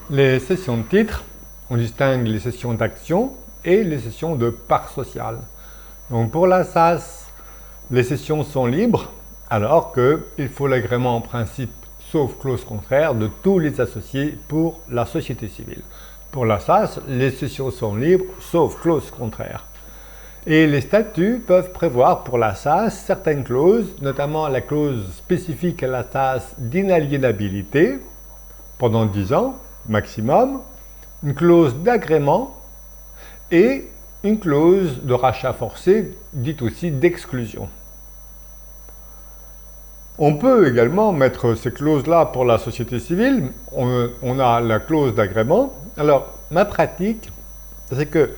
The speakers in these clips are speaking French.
Les cessions de titres, on distingue les cessions d'actions et les cessions de parts sociales. Donc pour la SAS, les cessions sont libres, alors qu'il faut l'agrément en principe, sauf clause contraire, de tous les associés pour la société civile. Pour la SAS, les cessions sont libres, sauf clause contraire. Et les statuts peuvent prévoir pour la SAS certaines clauses, notamment la clause spécifique à la SAS d'inaliénabilité, pendant 10 ans maximum, une clause d'agrément et une clause de rachat forcé, dite aussi d'exclusion. On peut également mettre ces clauses-là pour la société civile. On a la clause d'agrément. Alors, ma pratique, c'est que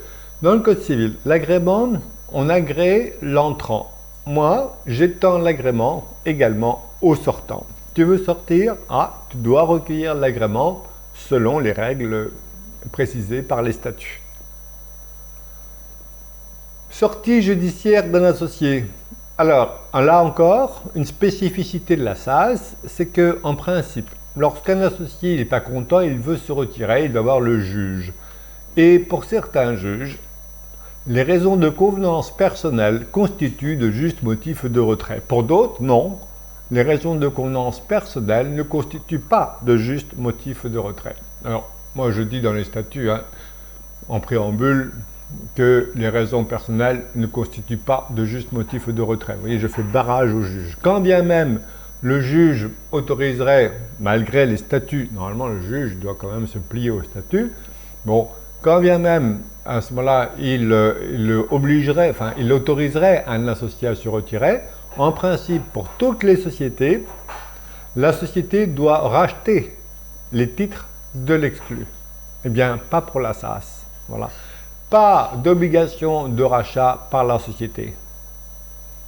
dans le Code civil, l'agrément, on agrée l'entrant. Moi, j'étends l'agrément également au sortant. Tu veux sortir? Ah, tu dois recueillir l'agrément selon les règles précisées par les statuts. Sortie judiciaire d'un associé. Alors, là encore, une spécificité de la SAS, c'est qu'en principe, lorsqu'un associé n'est pas content, il veut se retirer, il doit voir le juge. Et pour certains juges, les raisons de convenance personnelle constituent de justes motifs de retrait. Pour d'autres, non. Les raisons de convenance personnelle ne constituent pas de justes motifs de retrait. Alors, moi je dis dans les statuts, en préambule, que les raisons personnelles ne constituent pas de justes motifs de retrait. Vous voyez, je fais barrage au juge. Quand bien même le juge autoriserait, malgré les statuts, normalement le juge doit quand même se plier aux statuts, bon, quand bien même à ce moment-là il autoriserait un associé à se retirer, en principe pour toutes les sociétés, la société doit racheter les titres de l'exclu. Eh bien, pas pour la SAS. Voilà. Pas d'obligation de rachat par la société.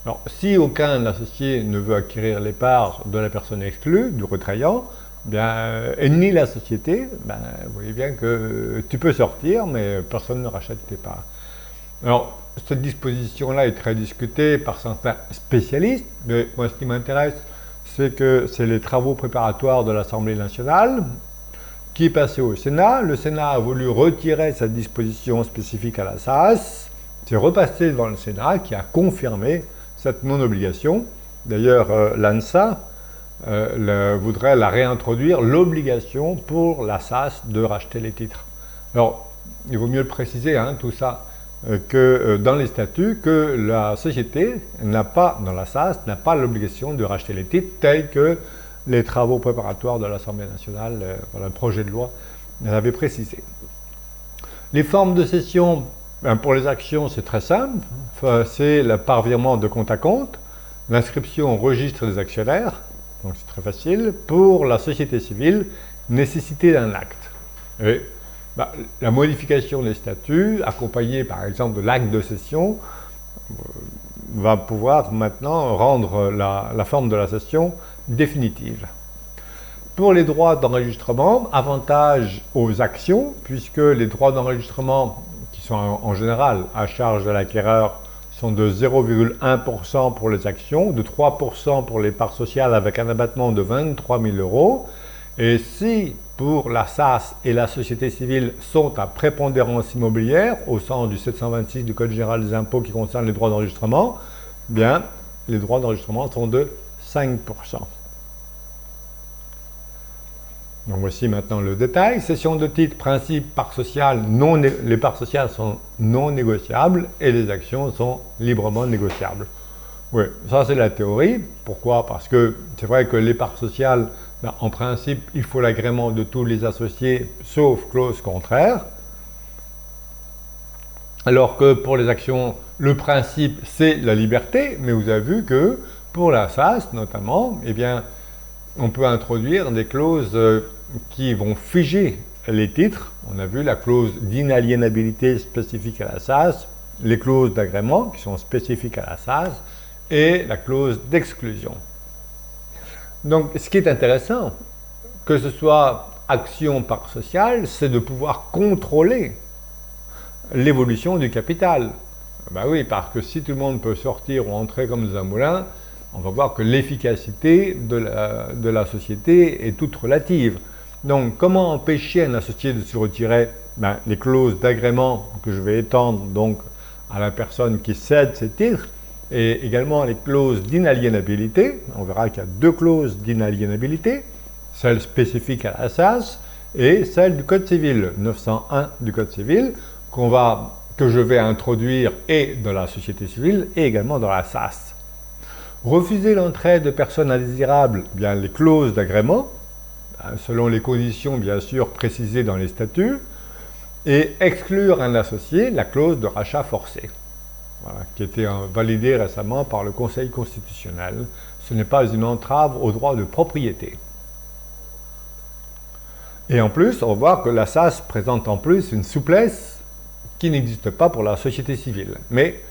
Alors, si aucun associé ne veut acquérir les parts de la personne exclue, du retrayant, bien, et ni la société, ben, vous voyez bien que tu peux sortir, mais personne ne rachète tes parts. Alors, cette disposition-là est très discutée par certains spécialistes, mais moi, ce qui m'intéresse, c'est que c'est les travaux préparatoires de l'Assemblée nationale qui est passé au Sénat. Le Sénat a voulu retirer cette disposition spécifique à la SAS. C'est repassé devant le Sénat qui a confirmé cette non-obligation. D'ailleurs, l'ANSA voudrait la réintroduire, l'obligation pour la SAS de racheter les titres. Alors, il vaut mieux le préciser, tout ça, que dans les statuts, que la société n'a pas, dans la SAS, n'a pas l'obligation de racheter les titres tels que les travaux préparatoires de l'Assemblée nationale, le projet de loi, l'avait précisé. Les formes de cession, pour les actions, c'est très simple. C'est le par virement de compte à compte, l'inscription au registre des actionnaires, donc c'est très facile. Pour la société civile, nécessité d'un acte. Et la modification des statuts, accompagnée par exemple de l'acte de cession, va pouvoir maintenant rendre la forme de la cession définitive. Pour les droits d'enregistrement, avantage aux actions, puisque les droits d'enregistrement, qui sont en général à charge de l'acquéreur, sont de 0,1% pour les actions, de 3% pour les parts sociales avec un abattement de 23 000 €. Et si pour la SAS et la société civile sont à prépondérance immobilière, au sens du 726 du Code général des impôts qui concerne les droits d'enregistrement, bien, les droits d'enregistrement sont de 5%. Donc voici maintenant le détail. Cession de titres, principe, part sociale, les parts sociales sont non négociables et les actions sont librement négociables. Oui, ça c'est la théorie. Pourquoi? Parce que c'est vrai que les parts sociales, en principe, il faut l'agrément de tous les associés, sauf clause contraire. Alors que pour les actions, le principe c'est la liberté, mais vous avez vu que pour la SAS notamment, eh bien, on peut introduire des clauses qui vont figer les titres. On a vu la clause d'inaliénabilité spécifique à la SAS, les clauses d'agrément qui sont spécifiques à la SAS et la clause d'exclusion. Donc, ce qui est intéressant, que ce soit action part sociale, c'est de pouvoir contrôler l'évolution du capital. Ben oui, parce que si tout le monde peut sortir ou entrer comme dans un moulin, on va voir que l'efficacité de la société est toute relative. Donc, comment empêcher un associé de se retirer? Les clauses d'agrément que je vais étendre donc à la personne qui cède ses titres, et également les clauses d'inaliénabilité. On verra qu'il y a deux clauses d'inaliénabilité, celle spécifique à la SAS et celle du Code civil, 901 du Code civil, que je vais introduire et dans la société civile et également dans la SAS. Refuser l'entrée de personnes indésirables, les clauses d'agrément, selon les conditions bien sûr précisées dans les statuts, et exclure un associé, la clause de rachat forcé, qui a été validée récemment par le Conseil constitutionnel. Ce n'est pas une entrave au droit de propriété. Et en plus, on voit que la SAS présente en plus une souplesse qui n'existe pas pour la société civile. Mais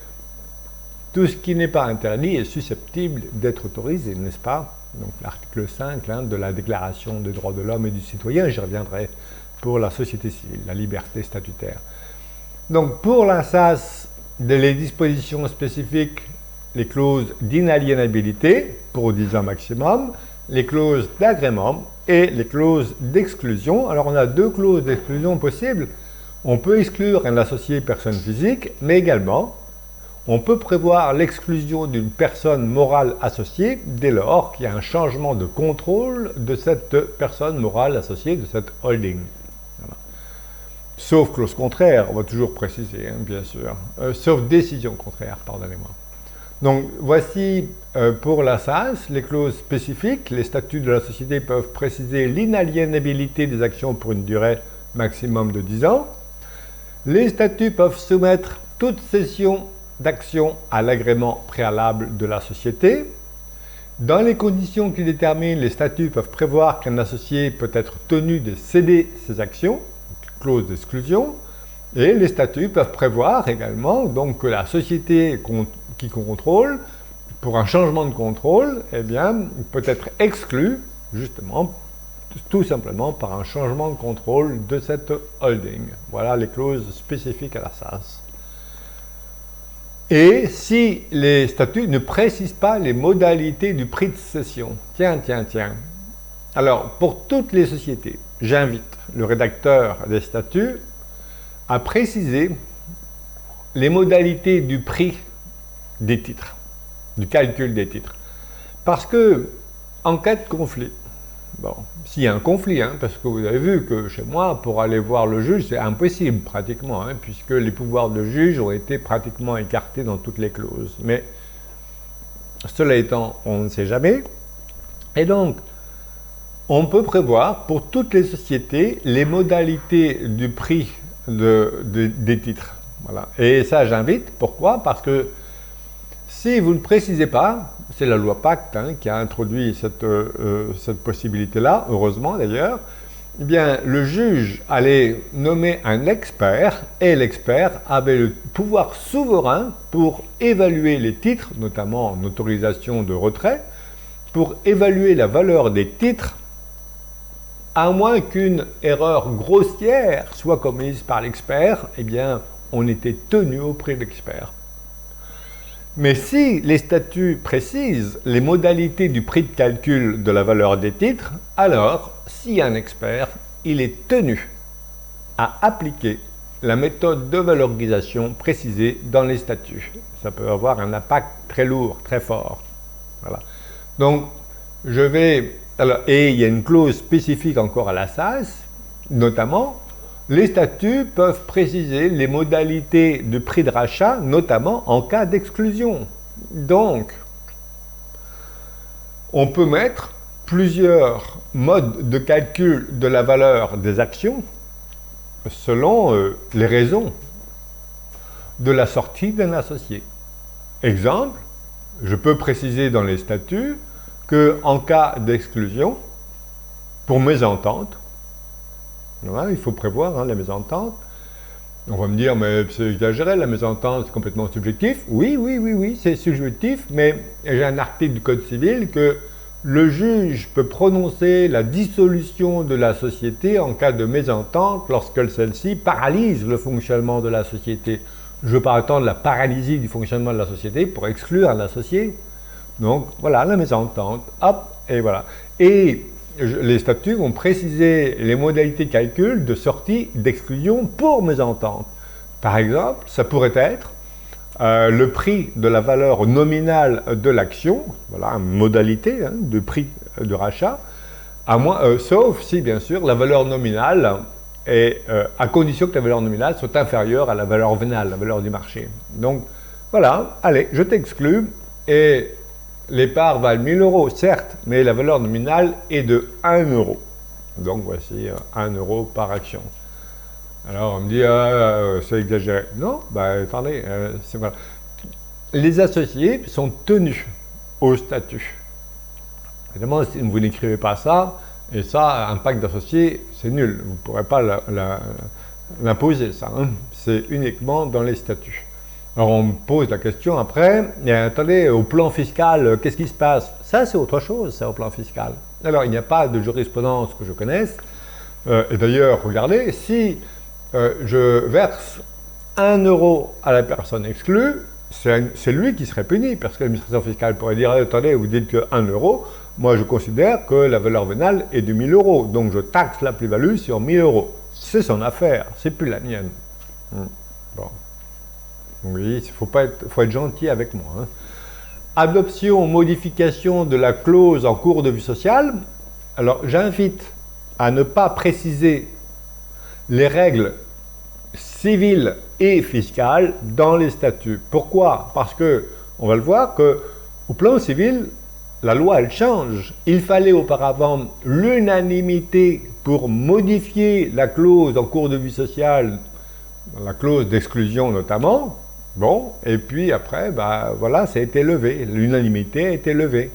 tout ce qui n'est pas interdit est susceptible d'être autorisé, n'est-ce pas? Donc l'article 5 de la Déclaration des droits de l'homme et du citoyen, j'y reviendrai pour la société civile, la liberté statutaire. Donc pour la SAS, les dispositions spécifiques, les clauses d'inaliénabilité pour 10 ans maximum, les clauses d'agrément et les clauses d'exclusion. Alors on a deux clauses d'exclusion possibles. On peut exclure un associé personne physique, mais également on peut prévoir l'exclusion d'une personne morale associée dès lors qu'il y a un changement de contrôle de cette personne morale associée, de cette holding. Voilà. Sauf clause contraire, on va toujours préciser, bien sûr. Sauf décision contraire, pardonnez-moi. Donc voici pour la SAS, les clauses spécifiques. Les statuts de la société peuvent préciser l'inaliénabilité des actions pour une durée maximum de 10 ans. Les statuts peuvent soumettre toute cession d'action à l'agrément préalable de la société. Dans les conditions qui déterminent, les statuts peuvent prévoir qu'un associé peut être tenu de céder ses actions, clause d'exclusion, et les statuts peuvent prévoir également donc, que la société qui contrôle, pour un changement de contrôle, peut être exclue, justement, tout simplement par un changement de contrôle de cette holding. Voilà les clauses spécifiques à la SAS. Et si les statuts ne précisent pas les modalités du prix de cession. Tiens. Alors, pour toutes les sociétés, j'invite le rédacteur des statuts à préciser les modalités du prix des titres, du calcul des titres. Parce que, en cas de conflit, s'il y a un conflit, parce que vous avez vu que chez moi, pour aller voir le juge, c'est impossible pratiquement, puisque les pouvoirs de juge ont été pratiquement écartés dans toutes les clauses. Mais cela étant, on ne sait jamais. Et donc, on peut prévoir pour toutes les sociétés les modalités du prix des titres. Voilà. Et ça, j'invite. Pourquoi? Parce que si vous ne précisez pas, c'est la loi Pacte qui a introduit cette possibilité-là, heureusement d'ailleurs, le juge allait nommer un expert et l'expert avait le pouvoir souverain pour évaluer les titres, notamment en autorisation de retrait, pour évaluer la valeur des titres, à moins qu'une erreur grossière soit commise par l'expert, on était tenu auprès de l'expert. Mais si les statuts précisent les modalités du prix de calcul de la valeur des titres, alors, s'il y a un expert, il est tenu à appliquer la méthode de valorisation précisée dans les statuts. Ça peut avoir un impact très lourd, très fort. Voilà. Donc, et il y a une clause spécifique encore à la SAS, notamment, les statuts peuvent préciser les modalités de prix de rachat, notamment en cas d'exclusion. Donc, on peut mettre plusieurs modes de calcul de la valeur des actions selon les raisons de la sortie d'un associé. Exemple, je peux préciser dans les statuts qu'en cas d'exclusion, pour mésentente, il faut prévoir la mésentente. On va me dire, mais c'est exagéré, la mésentente, c'est complètement subjectif. Oui, c'est subjectif, mais j'ai un article du Code civil que le juge peut prononcer la dissolution de la société en cas de mésentente lorsque celle-ci paralyse le fonctionnement de la société. Je ne veux pas attendre la paralysie du fonctionnement de la société pour exclure un associé. Donc, voilà, la mésentente, hop, et voilà. Et les statuts vont préciser les modalités de calcul de sortie d'exclusion pour mes ententes. Par exemple, ça pourrait être le prix de la valeur nominale de l'action, voilà, une modalité de prix de rachat, sauf si, bien sûr, la valeur nominale est, à condition que la valeur nominale soit inférieure à la valeur vénale, la valeur du marché. Donc, voilà, allez, je t'exclus, et les parts valent 1000 euros, certes, mais la valeur nominale est de 1 euro. Donc, voici 1 euro par action. Alors, on me dit, c'est exagéré. Non, attendez, voilà. Les associés sont tenus au statut. Évidemment, si vous n'écrivez pas ça, et ça, un pacte d'associés, c'est nul. Vous ne pourrez pas l'imposer, ça. C'est uniquement dans les statuts. Alors, on me pose la question après, mais attendez, au plan fiscal, qu'est-ce qui se passe? Ça, c'est autre chose, ça, au plan fiscal. Alors, il n'y a pas de jurisprudence que je connaisse. Et d'ailleurs, regardez, si je verse 1 euro à la personne exclue, c'est lui qui serait puni, parce que l'administration fiscale pourrait dire, attendez, vous dites que 1 euro, moi je considère que la valeur vénale est de 1000 euros, donc je taxe la plus-value sur 1000 euros. C'est son affaire, c'est plus la mienne. Bon. Oui, il faut être gentil avec moi. Adoption ou modification de la clause en cours de vie sociale. Alors, j'invite à ne pas préciser les règles civiles et fiscales dans les statuts. Pourquoi? Parce que, on va le voir, qu'au plan civil, la loi, elle change. Il fallait auparavant l'unanimité pour modifier la clause en cours de vie sociale, la clause d'exclusion notamment. Bon, et puis après, voilà, ça a été levé. L'unanimité a été levée.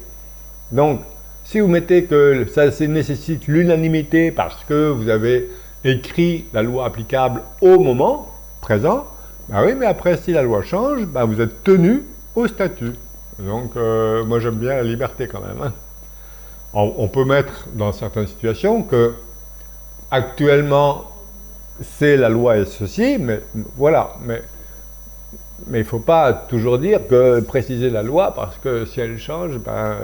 Donc, si vous mettez que ça nécessite l'unanimité parce que vous avez écrit la loi applicable au moment présent, oui, mais après, si la loi change, vous êtes tenu au statut. Donc, moi, j'aime bien la liberté quand même. On peut mettre dans certaines situations que, actuellement, c'est la loi et ceci, mais voilà. Mais il ne faut pas toujours dire que préciser la loi, parce que si elle change,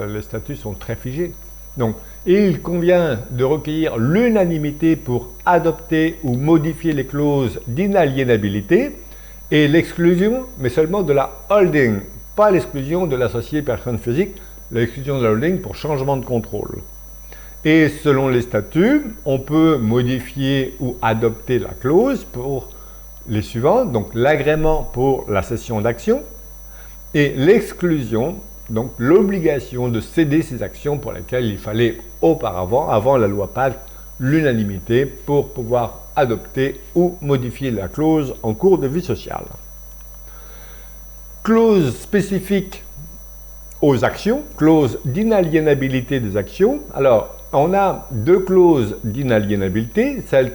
les statuts sont très figés. Donc, il convient de recueillir l'unanimité pour adopter ou modifier les clauses d'inaliénabilité et l'exclusion, mais seulement de la holding, pas l'exclusion de l'associé personne physique, l'exclusion de la holding pour changement de contrôle. Et selon les statuts, on peut modifier ou adopter la clause pour les suivantes, donc l'agrément pour la cession d'actions et l'exclusion, donc l'obligation de céder ces actions pour lesquelles il fallait auparavant, avant la loi Pacte, l'unanimité pour pouvoir adopter ou modifier la clause en cours de vie sociale. Clause spécifique aux actions, clause d'inaliénabilité des actions. Alors, on a deux clauses d'inaliénabilité, celle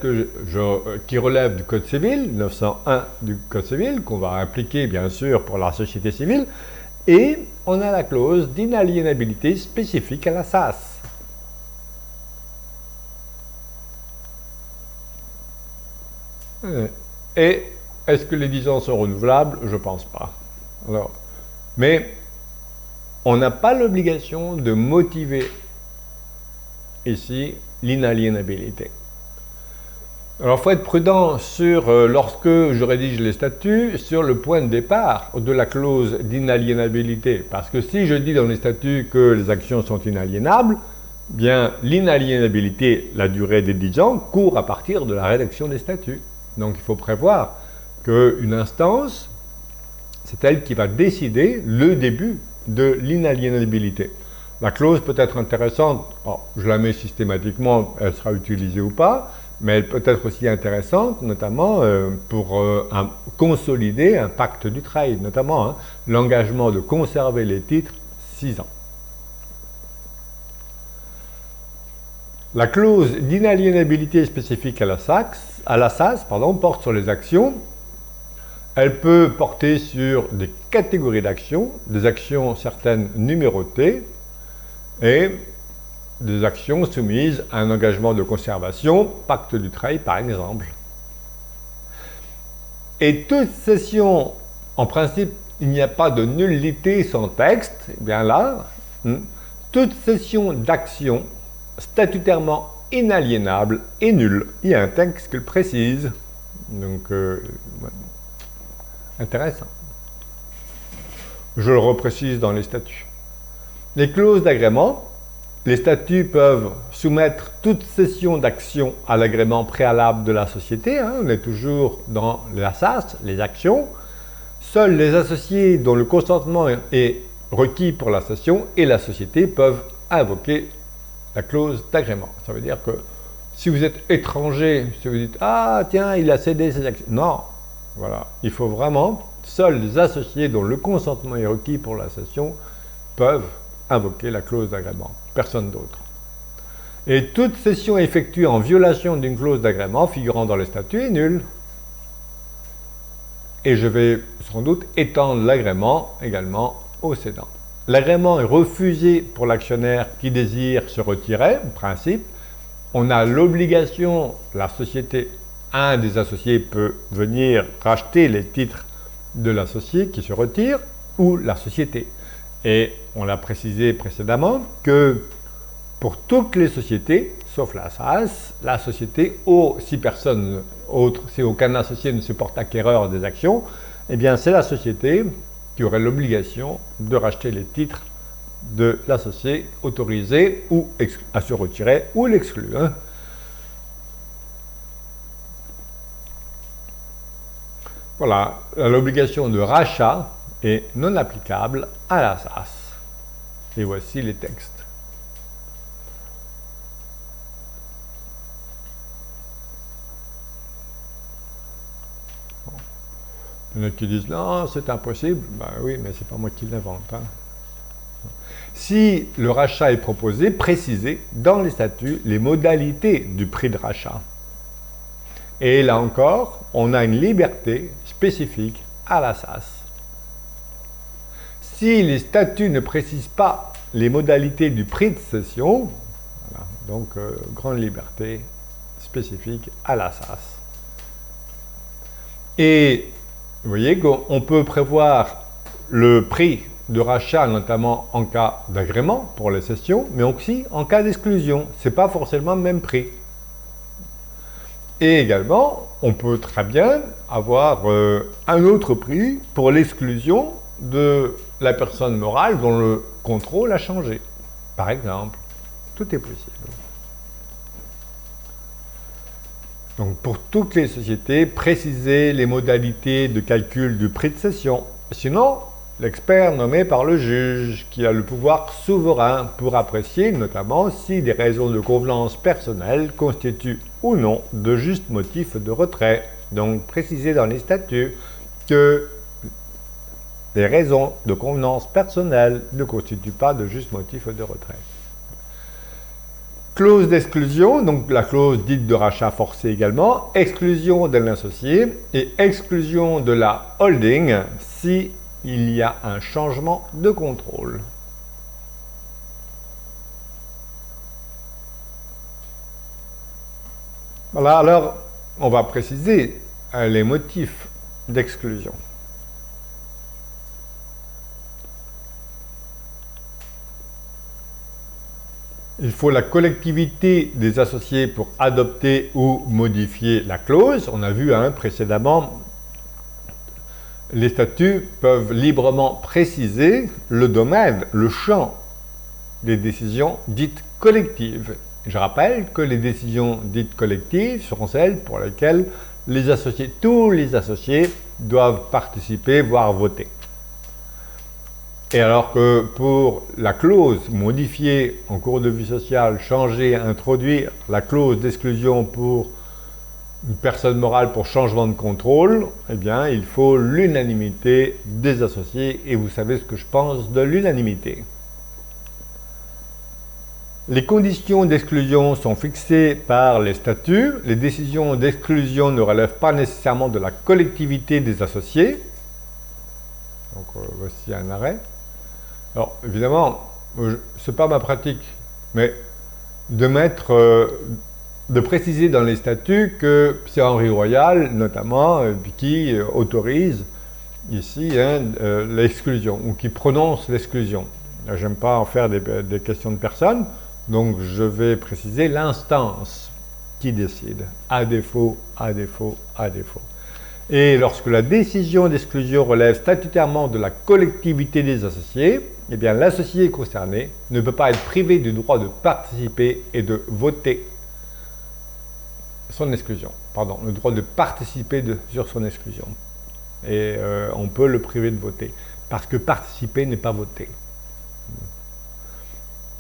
qui relève du Code civil, 901 du Code civil, qu'on va appliquer bien sûr pour la société civile, et on a la clause d'inaliénabilité spécifique à la SAS. Et est-ce que les 10 ans sont renouvelables? Je ne pense pas. Alors, mais on n'a pas l'obligation de motiver ici l'inaliénabilité. Alors, il faut être prudent sur, lorsque je rédige les statuts, sur le point de départ de la clause d'inaliénabilité. Parce que si je dis dans les statuts que les actions sont inaliénables, bien l'inaliénabilité, la durée des 10 ans, court à partir de la rédaction des statuts. Donc, il faut prévoir qu'une instance, c'est elle qui va décider le début de l'inaliénabilité. La clause peut être intéressante, je la mets systématiquement, elle sera utilisée ou pas, mais elle peut être aussi intéressante, notamment pour consolider un pacte du trade, notamment l'engagement de conserver les titres 6 ans. La clause d'inaliénabilité spécifique à la SAS porte sur les actions. Elle peut porter sur des catégories d'actions, des actions certaines numérotées et des actions soumises à un engagement de conservation, pacte du trade par exemple. Et toute cession, en principe, il n'y a pas de nullité sans texte, et bien là, toute cession d'actions statutairement inaliénable et nul. Il y a un texte qui le précise. Donc, intéressant. Je le reprécise dans les statuts. Les clauses d'agrément. Les statuts peuvent soumettre toute cession d'action à l'agrément préalable de la société. On est toujours dans la SAS, les actions. Seuls les associés dont le consentement est requis pour la cession et la société peuvent invoquer la clause d'agrément. Ça veut dire que si vous êtes étranger, si vous dites « Ah, tiens, il a cédé ses actions », non, voilà, il faut vraiment, seuls les associés dont le consentement est requis pour la cession peuvent invoquer la clause d'agrément, personne d'autre. Et toute cession effectuée en violation d'une clause d'agrément figurant dans les statuts est nulle. Et je vais sans doute étendre l'agrément également au cédant. L'agrément est refusé pour l'actionnaire qui désire se retirer, en principe. On a l'obligation, la société, un des associés peut venir racheter les titres de l'associé qui se retire ou la société. Et on l'a précisé précédemment que pour toutes les sociétés, sauf la SAS, la société, si personne autre, si aucun associé ne se porte acquéreur des actions, eh bien c'est la société qui aurait l'obligation de racheter les titres de l'associé autorisé ou à se retirer ou l'exclure. Voilà, l'obligation de rachat est non applicable à la SAS. Et voici les textes. Il y en a qui disent non, c'est impossible. Ben oui, mais c'est pas moi qui l'invente. Si le rachat est proposé, précisez dans les statuts les modalités du prix de rachat. Et là encore, on a une liberté spécifique à la SAS. Si les statuts ne précisent pas les modalités du prix de cession, voilà, donc grande liberté spécifique à la SAS. Et vous voyez qu'on peut prévoir le prix de rachat, notamment en cas d'agrément pour les cessions, mais aussi en cas d'exclusion. Ce n'est pas forcément le même prix. Et également, on peut très bien avoir un autre prix pour l'exclusion de la personne morale dont le contrôle a changé. Par exemple, tout est possible. Donc, pour toutes les sociétés, précisez les modalités de calcul du prix de cession. Sinon, l'expert nommé par le juge, qui a le pouvoir souverain pour apprécier notamment si des raisons de convenance personnelle constituent ou non de justes motifs de retrait. Donc, précisez dans les statuts que les raisons de convenance personnelle ne constituent pas de justes motifs de retrait. Clause d'exclusion, donc la clause dite de rachat forcé également, exclusion d'un associé et exclusion de la holding si il y a un changement de contrôle. Voilà, alors on va préciser les motifs d'exclusion. Il faut la collectivité des associés pour adopter ou modifier la clause. On a vu précédemment, les statuts peuvent librement préciser le domaine, le champ des décisions dites collectives. Je rappelle que les décisions dites collectives seront celles pour lesquelles les associés, tous les associés doivent participer, voire voter. Et alors que pour la clause modifier en cours de vie sociale, changer, introduire la clause d'exclusion pour une personne morale pour changement de contrôle, eh bien, il faut l'unanimité des associés. Et vous savez ce que je pense de l'unanimité. Les conditions d'exclusion sont fixées par les statuts. Les décisions d'exclusion ne relèvent pas nécessairement de la collectivité des associés. Donc, voici un arrêt. Alors, évidemment, ce n'est pas ma pratique, mais de préciser dans les statuts que c'est Henri Royal, notamment, qui autorise ici l'exclusion, ou qui prononce l'exclusion. Je n'aime pas en faire des questions de personne. Donc je vais préciser l'instance qui décide, à défaut, à défaut, à défaut. Et lorsque la décision d'exclusion relève statutairement de la collectivité des associés, eh bien l'associé concerné ne peut pas être privé du droit de participer et de voter son exclusion. Pardon, le droit de participer sur son exclusion. Et on peut le priver de voter, parce que participer n'est pas voter.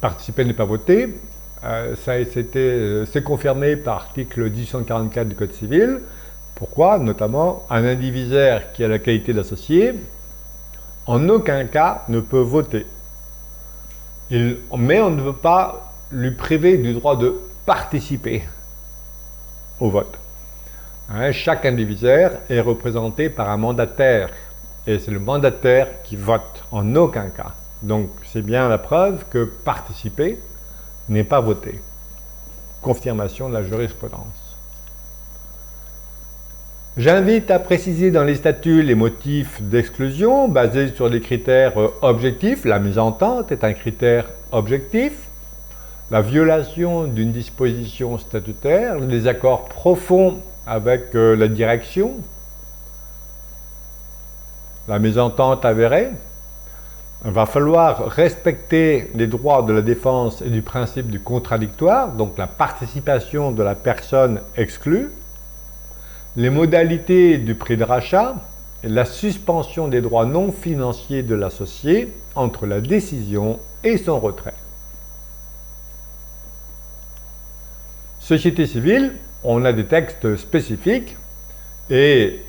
Participer n'est pas voter, c'est confirmé par l'article 1844 du Code civil. Pourquoi? Notamment, un indivisaire qui a la qualité d'associé, en aucun cas ne peut voter. Mais on ne peut pas lui priver du droit de participer au vote. Chaque indivisaire est représenté par un mandataire, et c'est le mandataire qui vote, en aucun cas. Donc c'est bien la preuve que participer n'est pas voter. Confirmation de la jurisprudence. J'invite à préciser dans les statuts les motifs d'exclusion basés sur des critères objectifs. La mésentente est un critère objectif. La violation d'une disposition statutaire, le désaccord profond avec la direction, la mésentente avérée. Il va falloir respecter les droits de la défense et du principe du contradictoire, donc la participation de la personne exclue, les modalités du prix de rachat et la suspension des droits non financiers de l'associé entre la décision et son retrait. Société civile, on a des textes spécifiques et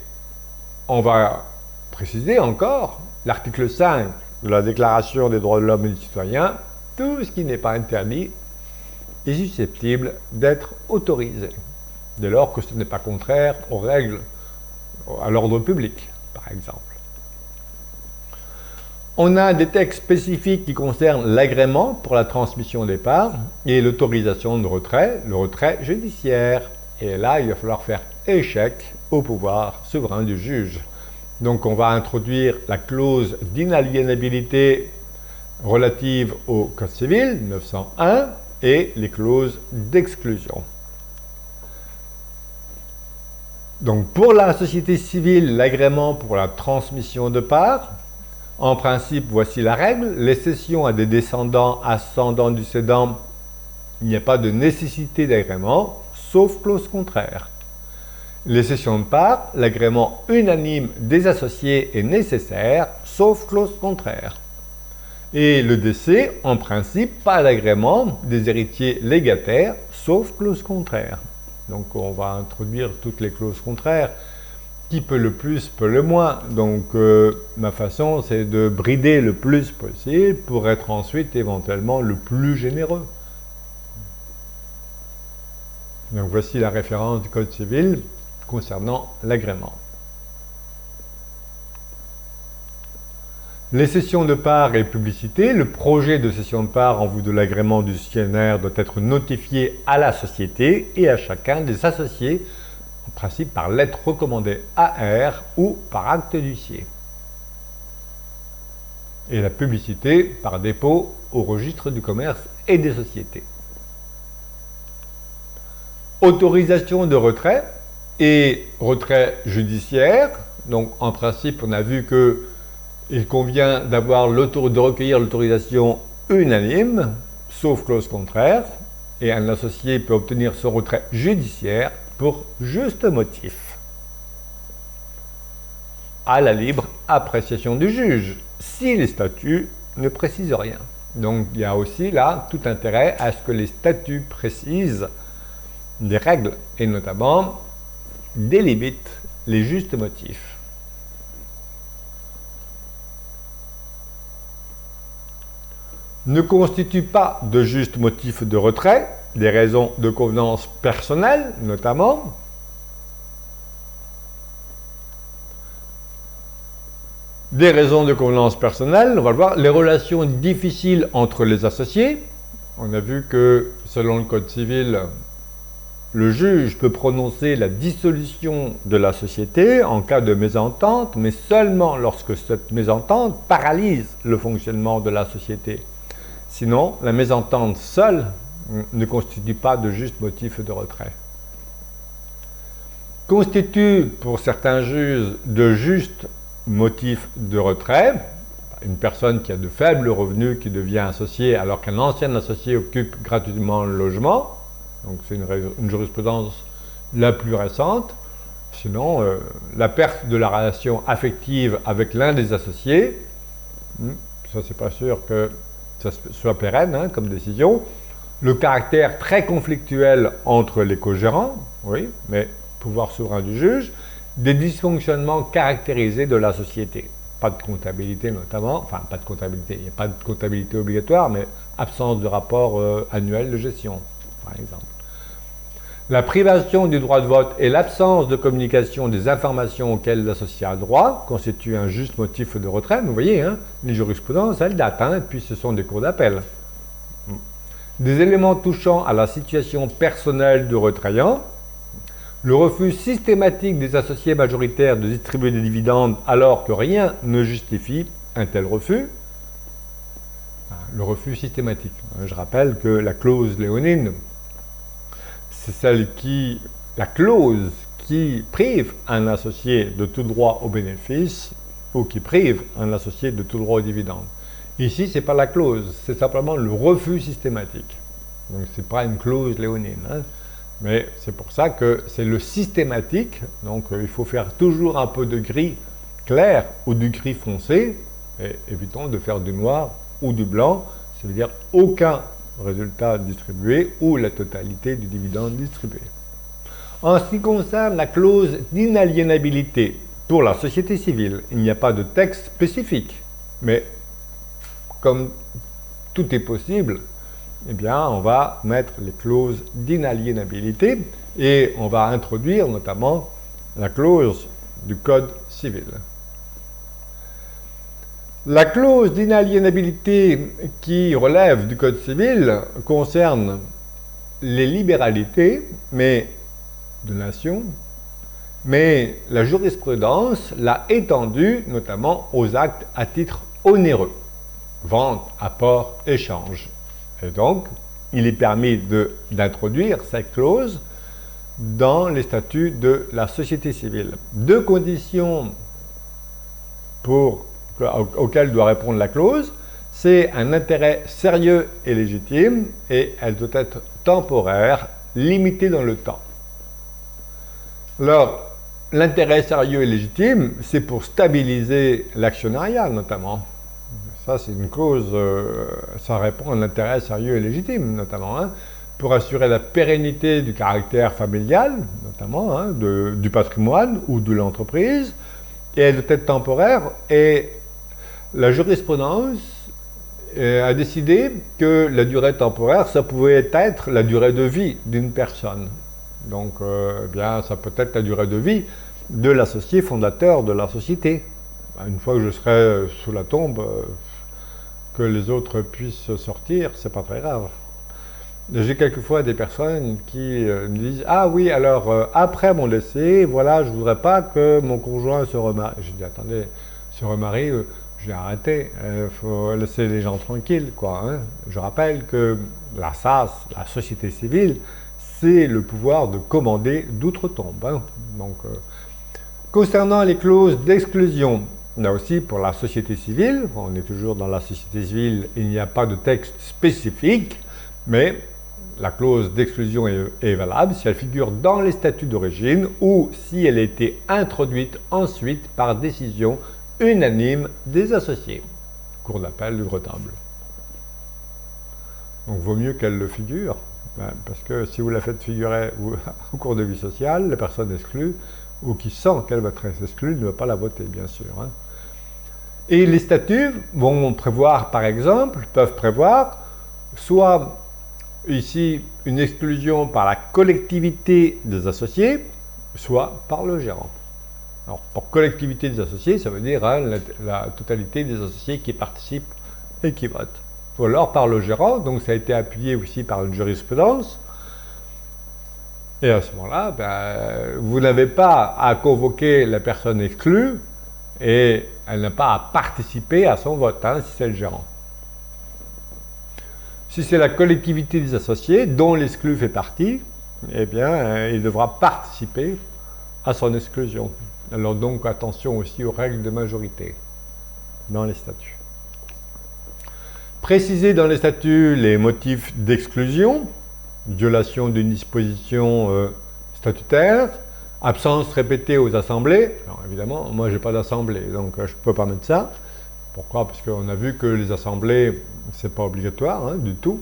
on va préciser encore l'article 5 de la Déclaration des droits de l'homme et du citoyen, tout ce qui n'est pas interdit est susceptible d'être autorisé, dès lors que ce n'est pas contraire aux règles, à l'ordre public, par exemple. On a des textes spécifiques qui concernent l'agrément pour la transmission des parts et l'autorisation de retrait, le retrait judiciaire. Et là, il va falloir faire échec au pouvoir souverain du juge. Donc on va introduire la clause d'inaliénabilité relative au Code civil, 901, et les clauses d'exclusion. Donc pour la société civile, l'agrément pour la transmission de parts, en principe, voici la règle, les cessions à des descendants ascendants du cédant, il n'y a pas de nécessité d'agrément, sauf clause contraire. Les cessions de parts, l'agrément unanime des associés est nécessaire, sauf clause contraire. Et le décès, en principe, pas d'agrément des héritiers légataires, sauf clause contraire. Donc on va introduire toutes les clauses contraires. Qui peut le plus, peut le moins. Donc ma façon, c'est de brider le plus possible pour être ensuite éventuellement le plus généreux. Donc voici la référence du Code civil concernant l'agrément. Les cessions de parts et publicité. Le projet de cession de parts en vue de l'agrément du cessionnaire doit être notifié à la société et à chacun des associés, en principe par lettre recommandée AR ou par acte d'huissier. Et la publicité par dépôt au registre du commerce et des sociétés. Autorisation de retrait et retrait judiciaire. Donc en principe, on a vu qu'il convient de recueillir l'autorisation unanime, sauf clause contraire, et un associé peut obtenir son retrait judiciaire pour juste motif, à la libre appréciation du juge, si les statuts ne précisent rien. Donc il y a aussi là tout intérêt à ce que les statuts précisent des règles, et notamment délimitent les justes motifs. Ne constitue pas de juste motif de retrait, des raisons de convenance personnelle notamment, des raisons de convenance personnelle, on va le voir, les relations difficiles entre les associés. On a vu que selon le Code civil, le juge peut prononcer la dissolution de la société en cas de mésentente, mais seulement lorsque cette mésentente paralyse le fonctionnement de la société. Sinon, la mésentente seule ne constitue pas de juste motif de retrait. Constitue pour certains juges de justes motifs de retrait. Une personne qui a de faibles revenus qui devient associé alors qu'un ancien associé occupe gratuitement le logement. Donc c'est une jurisprudence la plus récente. Sinon, la perte de la relation affective avec l'un des associés, ça c'est pas sûr que ça soit pérenne hein, comme décision. Le caractère très conflictuel entre les co-gérants, oui, mais pouvoir souverain du juge, des dysfonctionnements caractérisés de la société. Pas de comptabilité notamment, enfin pas de comptabilité, il n'y a pas de comptabilité obligatoire, mais absence de rapport annuel de gestion, par exemple. La privation du droit de vote et l'absence de communication des informations auxquelles l'associé a droit constituent un juste motif de retrait. Vous voyez, hein, les jurisprudences, elles datent, hein, et puis ce sont des cours d'appel. Des éléments touchant à la situation personnelle du retrayant, le refus systématique des associés majoritaires de distribuer des dividendes alors que rien ne justifie un tel refus. Le refus systématique. Je rappelle que la clause léonine, c'est la clause qui prive un associé de tout droit au bénéfice ou qui prive un associé de tout droit au dividende. Ici, ce n'est pas la clause, c'est simplement le refus systématique. Donc, ce n'est pas une clause léonine. Hein. Mais c'est pour ça que c'est le systématique, donc il faut faire toujours un peu de gris clair ou du gris foncé, et évitons de faire du noir ou du blanc, c'est-à-dire aucun résultat distribué ou la totalité du dividende distribué. En ce qui concerne la clause d'inaliénabilité pour la société civile, il n'y a pas de texte spécifique, mais comme tout est possible, eh bien, on va mettre les clauses d'inaliénabilité et on va introduire notamment la clause du Code civil. La clause d'inaliénabilité qui relève du Code civil concerne les libéralités de nation, mais la jurisprudence l'a étendue notamment aux actes à titre onéreux, vente, apport, échange. Et donc, il est permis d'introduire cette clause dans les statuts de la société civile. Deux conditions auxquelles doit répondre la clause, c'est un intérêt sérieux et légitime, et elle doit être temporaire, limitée dans le temps. Alors, l'intérêt sérieux et légitime, c'est pour stabiliser l'actionnariat notamment. Ça, c'est une clause, ça répond à un intérêt sérieux et légitime, notamment, hein, pour assurer la pérennité du caractère familial, notamment, hein, du patrimoine ou de l'entreprise, et elle doit être temporaire, et la jurisprudence a décidé que la durée temporaire, ça pouvait être la durée de vie d'une personne. Donc, eh bien, ça peut être la durée de vie de l'associé fondateur de la société. Une fois que je serai sous la tombe, que les autres puissent sortir, c'est pas très grave. J'ai quelquefois des personnes qui me disent « Ah oui, alors après mon décès, voilà, je voudrais pas que mon conjoint se remarie. » Je dis « Attendez, se remarie, j'ai arrêté, il faut laisser les gens tranquilles, quoi. Hein. » Je rappelle que la SAS, la société civile, c'est le pouvoir de commander d'outre-tombe. Hein. Donc, concernant les clauses d'exclusion, là aussi, pour la société civile, on est toujours dans la société civile, il n'y a pas de texte spécifique, mais la clause d'exclusion est valable si elle figure dans les statuts d'origine ou si elle a été introduite ensuite par décision unanime des associés. Cour d'appel du retable. Donc, vaut mieux qu'elle le figure, parce que si vous la faites figurer au cours de vie sociale, la personne exclue, ou qui sent qu'elle va être exclue, ne va pas la voter, bien sûr. Hein. Et les statuts vont prévoir, par exemple, peuvent prévoir soit ici une exclusion par la collectivité des associés, soit par le gérant. Alors, pour collectivité des associés, ça veut dire hein, la totalité des associés qui participent et qui votent. Ou alors par le gérant, donc ça a été appuyé aussi par une jurisprudence. Et à ce moment-là, ben, vous n'avez pas à convoquer la personne exclue et elle n'a pas à participer à son vote, hein, si c'est le gérant. Si c'est la collectivité des associés dont l'exclu fait partie, eh bien, il devra participer à son exclusion. Alors donc, attention aussi aux règles de majorité dans les statuts. Préciser dans les statuts les motifs d'exclusion, violation d'une disposition statutaire, absence répétée aux assemblées. Alors évidemment, moi j'ai pas d'assemblée, donc je ne peux pas mettre ça. Pourquoi? Parce qu'on a vu que les assemblées, c'est pas obligatoire du tout.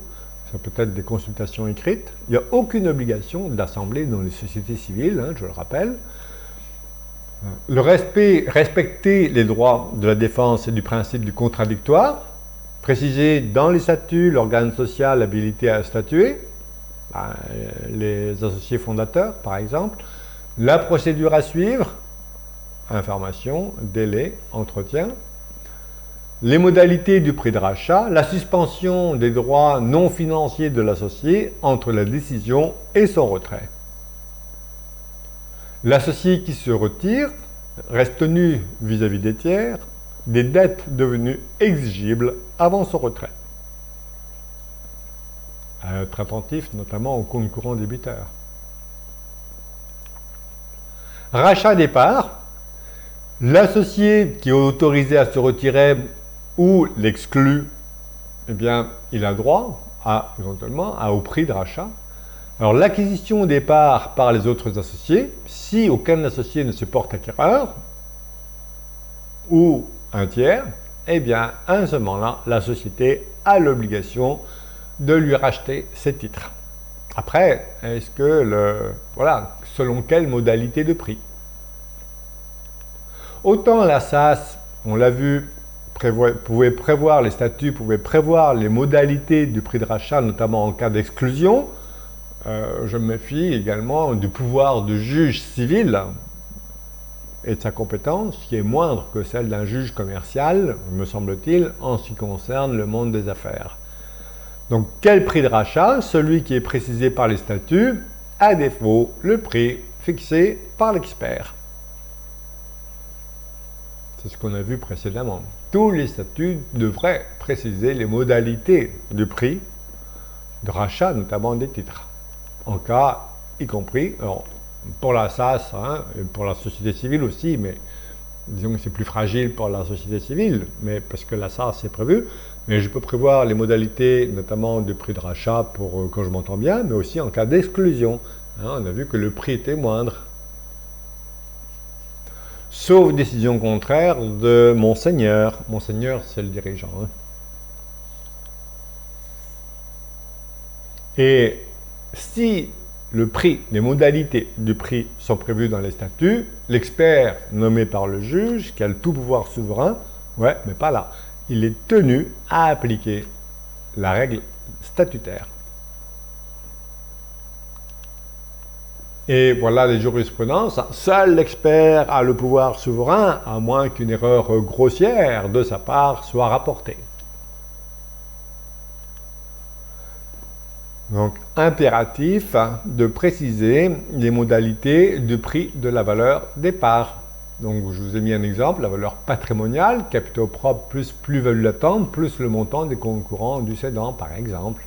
Ça peut être des consultations écrites. Il n'y a aucune obligation d'assemblée dans les sociétés civiles, je le rappelle. Le respecter les droits de la défense et du principe du contradictoire. Préciser dans les statuts l'organe social habilité à statuer, les associés fondateurs par exemple, la procédure à suivre, information, délai, entretien, les modalités du prix de rachat, la suspension des droits non financiers de l'associé entre la décision et son retrait. L'associé qui se retire reste tenu vis-à-vis des tiers des dettes devenues exigibles avant son retrait. À être attentif notamment au compte courant débiteur. Rachat des parts. L'associé qui est autorisé à se retirer ou l'exclut, eh bien, il a droit éventuellement au prix de rachat. Alors, l'acquisition des parts par les autres associés, si aucun associé ne se porte acquéreur, ou un tiers, eh bien, à ce moment-là, la société a l'obligation de lui racheter ses titres. Après, est-ce que selon quelle modalité de prix? Autant la SAS, on l'a vu, pouvait prévoir les statuts, pouvait prévoir les modalités du prix de rachat, notamment en cas d'exclusion. Je me méfie également du pouvoir du juge civil et de sa compétence, qui est moindre que celle d'un juge commercial, me semble-t-il, en ce qui concerne le monde des affaires. Donc, quel prix de rachat? Celui qui est précisé par les statuts, à défaut, le prix fixé par l'expert. C'est ce qu'on a vu précédemment. Tous les statuts devraient préciser les modalités du prix de rachat, notamment des titres. En cas, y compris, alors, pour la SAS, et pour la société civile aussi, mais disons que c'est plus fragile pour la société civile, mais parce que la SAS c'est prévu, mais je peux prévoir les modalités, notamment du prix de rachat pour quand je m'entends bien, mais aussi en cas d'exclusion. On a vu que le prix était moindre. Sauf décision contraire de Monseigneur. Monseigneur, c'est le dirigeant. Et si le prix, les modalités du prix sont prévues dans les statuts, l'expert nommé par le juge, qui a le tout pouvoir souverain, mais pas là, il est tenu à appliquer la règle statutaire. Et voilà les jurisprudences. Seul l'expert a le pouvoir souverain, à moins qu'une erreur grossière de sa part soit rapportée. Donc, impératif de préciser les modalités du prix de la valeur des parts. Donc, je vous ai mis un exemple, la valeur patrimoniale, capitaux propres plus plus-value latente, plus le montant des comptes courants du cédant, par exemple.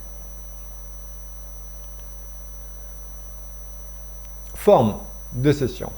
Forme de cession.